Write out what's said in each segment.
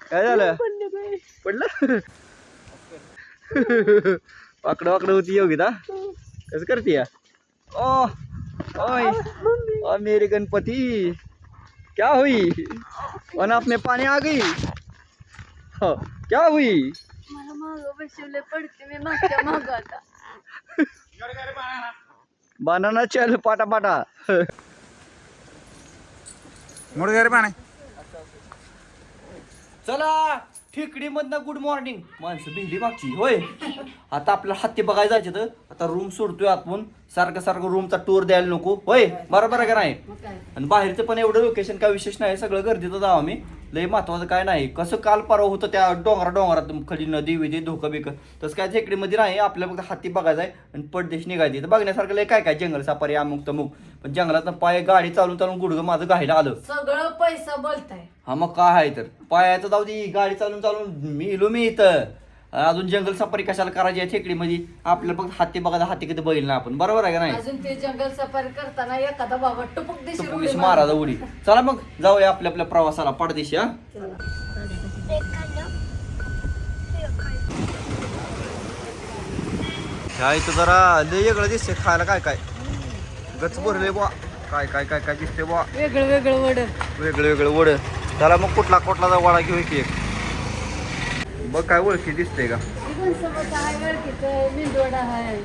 काय झालं पडलं वाकडं वाकडं होती योगिता कसं करते ओ ओय ओ मेरे गणपति क्या हुई और आपने पानी आ गई हो क्या हुई मला मागं बसवले पडते मी मागच्या मागं आता बनाना चल पाटा पाटा मुडगेरे पाणी चला ठिकडी मधनं गुड मॉर्निंग माणसं भिली मागची होय आता आपल्याला हत्ती बघायला जायचे तर आता रूम सोडतोय आपण सारखं सारखं रूमचा टूर द्यायला नको होय बरोबर आहे का नाही आणि बाहेरचं पण एवढं लोकेशन काय विशेष नाही सगळं गर्दीचं जावं आम्ही लय महत्वाचं काय नाही कसं काल परवा होतं त्या डोंगरात खाली नदी विधी धोका बिक तसं काय झेकडीमध्ये नाही आपल्याला फक्त हत्ती बघायचं आहे आणि पडदेश निघायची तर बघण्यासारखं लय काय काय जंगल सफारी अमुक तमुक पण जंगलात पाय गाडी चालून चालून गुडघं माझं गायला आलं सगळं पैसा बोलताय हा मग काय आहे तर पायाचं जाऊ दे गाडी चालून चालून मी इलो मी इथं अजून जंगल सफारी कशाला करायची आहे ठेकडीमध्ये आपल्याला फक्त हाती बघायला हाती कधी बघितलं ना आपण बरोबर आहे का नाही अजून ते जंगल सफारी करताना एखादा बाबा टुपक पोलीस महाराज उडी चला मग जाऊया आपल्या आपल्या प्रवासाला परदेशी हा ह्या इथं जरा लय वेगळं दिसते खायला काय काय गच भरले बुवा काय काय काय काय दिसते बुवा वेगळं वेगळं वड वेगळं वेगळं वड त्याला मग कुठला कुठला वडा घेऊ की एक बघ काय ओळखी दिसते का मेंदवडा आहे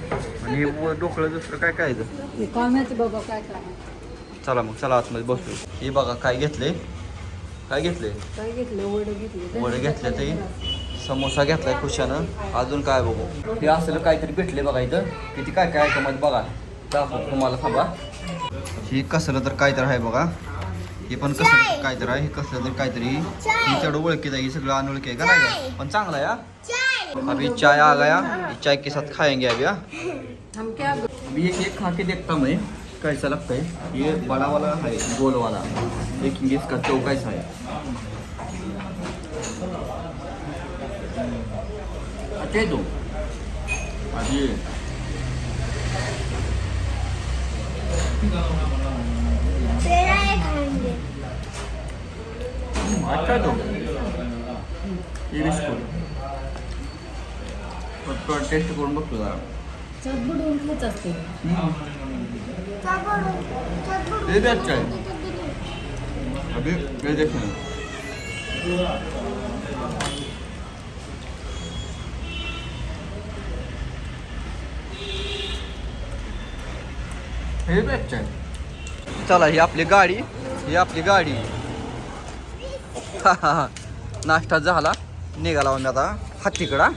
आणि हे डोकळं दुसरं काय काय कामाचं बघा काय काय चला मग चला आतमध्ये बसतो हे बघा काय घेतले काय घेतले काय घेतलं वड घेतले वडे घेतले ते समोसा घेतलाय खुशानं अजून काय बघू हे असलं काहीतरी भेटले बघा इथं किती काय काय मध्ये बघा दाखव तुम्हाला थांबा हे कसलं तर काहीतरी आहे बघा हे पण कसलं काहीतरी आहे हे कसलं तर काहीतरी ही तेवढं ओळखीत आहे सगळं अनोळखी आहे का नाही का पण चांगला आहे अभी चाय आ गया चाय के साथ खाएंगे अभी हम क्या अभी एक खा के देखता मैं कैसा लगता है ये बड़ा वाला है गोल वाला लेकिन इसका चौ कैसा है अच्छा दो अभी अच्छा दो ये बिस्कुट टेस्ट करून बघतो जरा बुडवून खायचं असते ये भी अच्छा है अभी ये देखना हे भी अच्छा है चला ही आपली गाडी नाश्ता झाला निघाला आम्ही आता हत्तीकडा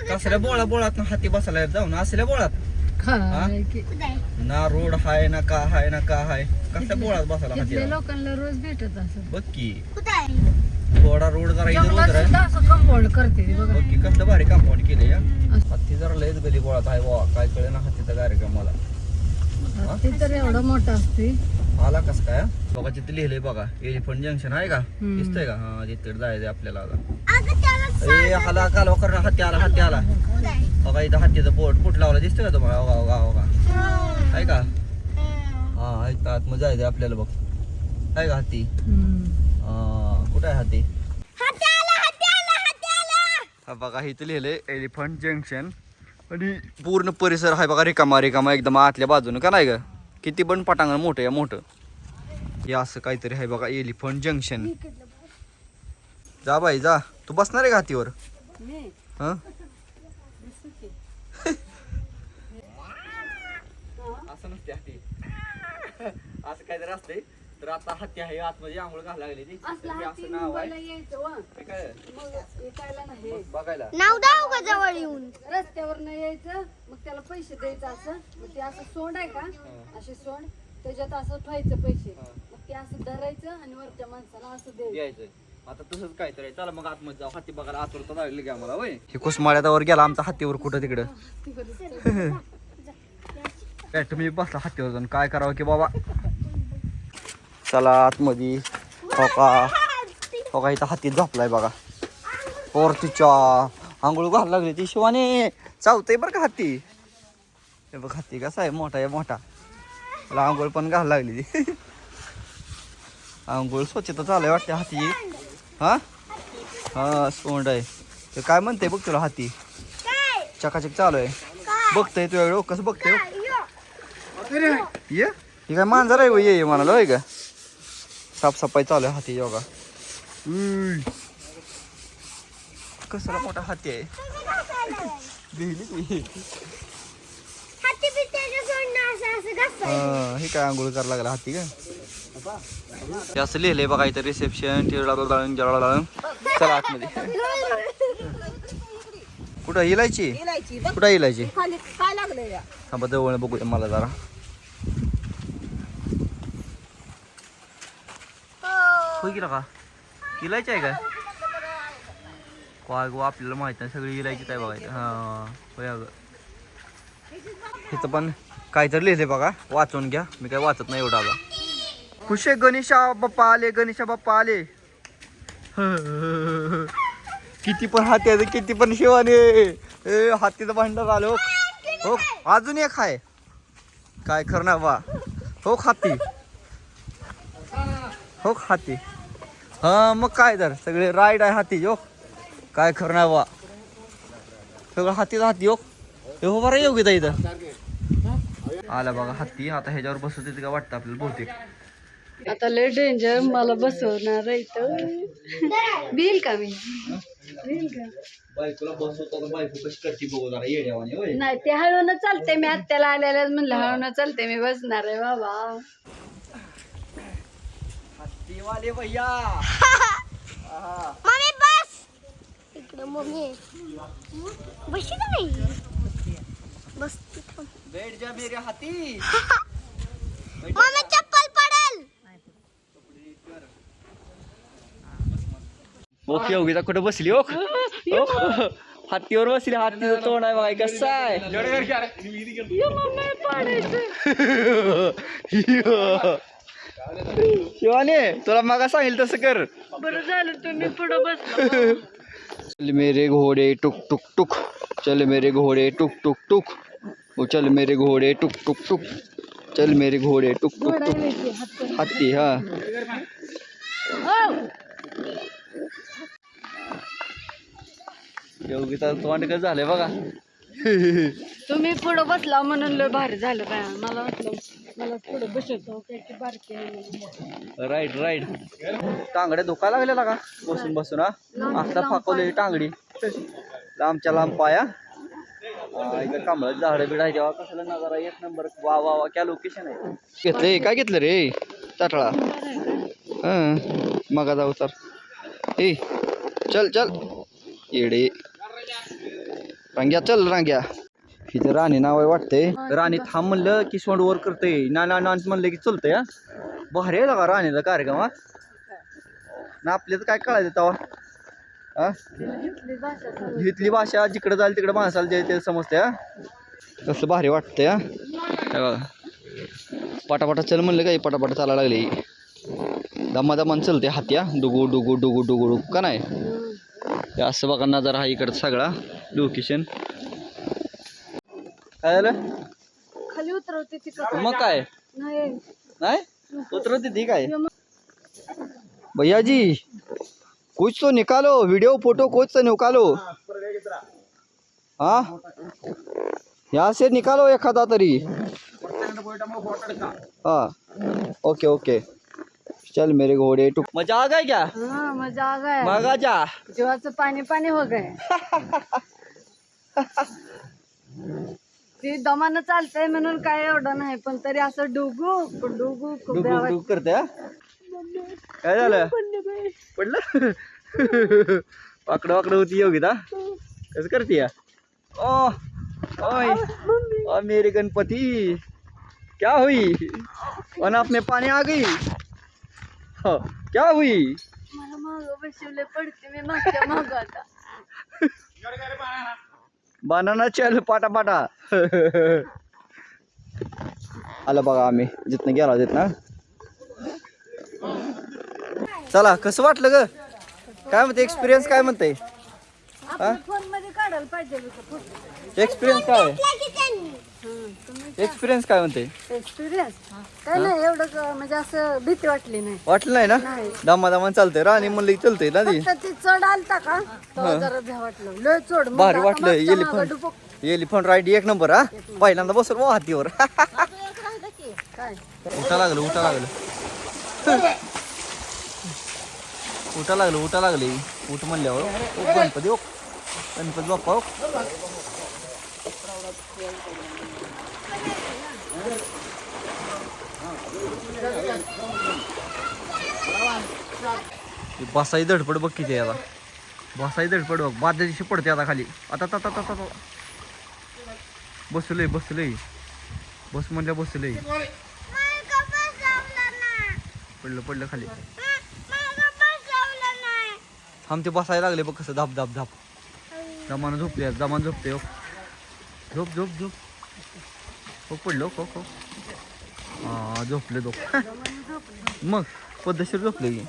कसल्या बोळात हाती बसायला जाऊन असल्या बोळात ना रोड हाय ना का हाय कसल्या बोळात बसायला हाती लोकांना रोज भेटत असं बघ की थोडा रोड जरा इथं रोड आहे कंपाऊंड करते बघ की कसलं भारी कंपाऊंड केले या हत्ती जरा लयच गली बोळात आहे वा काय कळे ना हत्तीचा कार्यक्रम मला ते तर एवढं मोठं असते आला कस काय बघा तिथे लिहिलंय बघा एलिफंट जंक्शन आहे का दिसतंय का हा तिथे जायचंय आपल्याला आता ए हाला कालवा करणं हत्ती आला बघा इथं हत्तीचं बोट फुट लावला दिसतोय का तुम्हाला आहे का हा इथं आतमध्ये जायचंय आपल्याला बघ आहे का हत्ती कुठं आहे हत्ती हा बघा इथं लिहिलंय एलिफंट जंक्शन आणि पूर्ण परिसर आहे बघा रिकामा एकदम आतल्या बाजूनं का नाही ग किती पण पटांगण मोठं हे असं काहीतरी आहे बघा एलिफंट जंक्शन जा बाई जा तू बसणार आहे का हातीवर असं नसते हाती असं काहीतरी असते तर आता हत्ती आहे आतमध्ये आंघोळ घालायला लागली ती असं नाव आहे बघायला नाव दाव का जवळ येऊन रस्त्यावर नाही यायचं मग त्याला पैसे द्यायचं असं मग ते असं सोंड आहे का असे सोंड त्याच्यात असं ठेवायचं पैसे मग ते असं धरायचं आणि वरच्या माणसाला असं द्यायचं आता तसंच काहीतरी चला मग आतमध्ये जाऊ हत्ती बघायला आतुरता लागली की आम्हाला होय हे कुसमाळ्यावर गेला आमचा हत्तीवर कुठं तिकडं तुम्ही बसला हत्तीवर जाऊन काय करावं की बाबा चला आतमध्ये हो का इथं हाती झोपलाय बघा और तिच्या आंघोळ घालायला लागली ती शिवाने चावतंय बरं का हत्ती हे बघ हत्ती कसा आहे मोठा मला आंघोळ पण घालायला लागली ती आंघोळ स्वच्छता चालू आहे वाटते हातीची हा हा सोंड आहे ते काय म्हणते बघ तुला हाती चकाचक चालू आहे बघतय तू एवढं कसं बघतोय ये ही काय मांजर आहे ये म्हणाला होय का साफसफाई चालू आहे हाती योगा कसला मोठा हाती आहे हे काय आंघोळ करायला लागला हाती का ते असं लिहिलंय बघा इथं रिसेप्शन चला आतमध्ये कुठं इलायची कुठं इलायची काय लागलंय थांबा जवळ बघूया मला जरा होय की का इलायची आहे का काय गो आपल्याला माहित नाही सगळी इलायचीच आहे बघायचं हा होय अगं इथं पण काहीतरी लिहिले बघा वाचून घ्या मी काय वाचत नाही एवढा खुशे गणेशा बाप्पा आले गणेशा बाप्पा आले किती पण हाती आहे किती पण शिवाने हातीचं भांडण आलं हो अजून एक आहे काय करणार बा हो हाती हो हाती हा मग काय तर सगळे राईड आहे हाती हो काय करणार बा सगळं हातीचा हाती हो हो बरं योग्यता इथं आला बघा हत्ती आता ह्याच्यावर बसवते का वाटतं आपल्याला बहुतेक आता लय डेंजर मला बसवणार आहे इथं बिल का मी बिल का बायकोला बसवतो बायको कशी करते बघू जरा येड्यावाने होय नाही ते हळून चालते मी आत्याला आलेल्याच म्हणलं हळून चालते मी बसणार आहे बाबा हत्ती वाले भैया मम्मी बस इकडं मम्मी बशी नाही बस बैठ जा मेरे हाथी मम्मी चप्पल पडेल ओके योगिता कुठं बसली ओ हत्तीवर बसली हत्तीचं तोंड आहे बघा कसं आहे शिवाने तुला मागा सांगेल तसं कर बरं झालं तुम्ही पुढं बसला चल मेरे घोडे टुक टुक टुक चल मेरे घोडे टुक टुक टुक ओ चल मेरे घोडे टुक टुक टुक चल मेरे घोडे टुक टुक टुक हत्ती हा योगिता तोंड कसं झालंय बघा तुम्ही पुढं बसला म्हणून लय भारी झालं काय मला वाटलं मला पुढं बसवतो काय बारकी आहे राईट राईट टांगड्या धोका लागलेला का बसून बसून हा आता फाकवली टांगडी लांबच्या लांब पाया इकडे कांबळ झाडं बिड आहे तेव्हा कसला नजारा एक नंबर वा वा वा क्या लोकेशन आहे घेतलंय काय घेतलं रे चाटळा मगा जाऊ तर ए चल चल येडे रांग्या चल रांग्या इथे राणी नाव आहे वाटतंय राणी थांब म्हणलं की सोंड वर करते ना म्हणलं की चलतंय हा भारी आहे का राणीचा कार्यक्रम हा ना आपल्याला काय कळायचं तेव्हा इथली भाषा जिकडे जाईल तिकडे माणसाला जे ते समजते हा कसं भारी वाटतंय हा बघा पटापटा चल म्हणलं काही पटापटा चालायला लागली दमादमान चलते हात्या डुगू डुगू डुगू डुगू डुगू का नाही हे असं बघा नजारा हा इकडं सगळा लोकेशन काय झालं खाली उतरवते तिकडं मग काय नाही नहीं उतरती थी काय भैया जी कुछ तो निकालो वीडियो फोटो कुछ तो निकालो हाँ यहाँ से निकालो एखादा तरी हाँ ओके ओके चल मेरे घोड़े टुक मजा आ गया क्या हाँ मजा आ गया मगा जा जीवाचं पाणी पाणी हो गए ती दमानं चालतंय म्हणून काय एवढं नाही पण तरी असं डुगू डुगू खूप डुग भ्यावा- डुग करते हा? काय झालं पडलं वाकडं वाकडं होती योगिता कसं करते ओ ओय ओ मेरे गणपति क्या हुई वनाप में पानी आ गई हो, क्या हुई मला मागं बसवले पडते मी मागच्या माग आता बनाना चल पाटा पाटा आलं बघा आम्ही जिथनं गेला तिथनं चला कसं वाटलं ग काय म्हणते एक्सपिरियन्स काय म्हणते आपल्या फोन मध्ये काय काढायला पाहिजे होतं फोटो. एक्सपिरियन्स काय की त्यांनी तुम्ही एक्सपिरियन्स काय म्हणते एक्सपिरियन्स काय नाही एवढं म्हणजे असं भीती वाटली नाही. वाटलं नाही ना नाही. दमादमान चालतंय राणी म्हणलं की चालतंय ना ती फक्त ती चढ आलता का तेव्हा जरा भ्या वाटलं लय चढ मग भारी आता वाटलं मागच्या एलिफंट मागं डुबुक. एलिफंट राईड एक नंबर हा पहिल्यांदा बसल मग हातीवर काय उठा लागलं उठा लागलं उठा लागलं उठा लागले उठ म्हणल्यावर ओ गणपती ओ गणपती बाप्पा ओ बसाई धडपड बघ किती आहे आता बसाई धडपड बघ बाद दिवशी पडते आता खाली आता आता आता आता बसलंय बसलंय बस म्हणल्या बसलंय मला बसवलं नाही. पडलं पडलं खाली मला बसवलं नाही. थांब ते बसायला लागले बघ कसं धाप धाप धाप दमानं झोपले दमान झोपते हो झोप झोप झोप हो पडलो हो हो हा झोपले तो मग पद्धतशीर झोपले की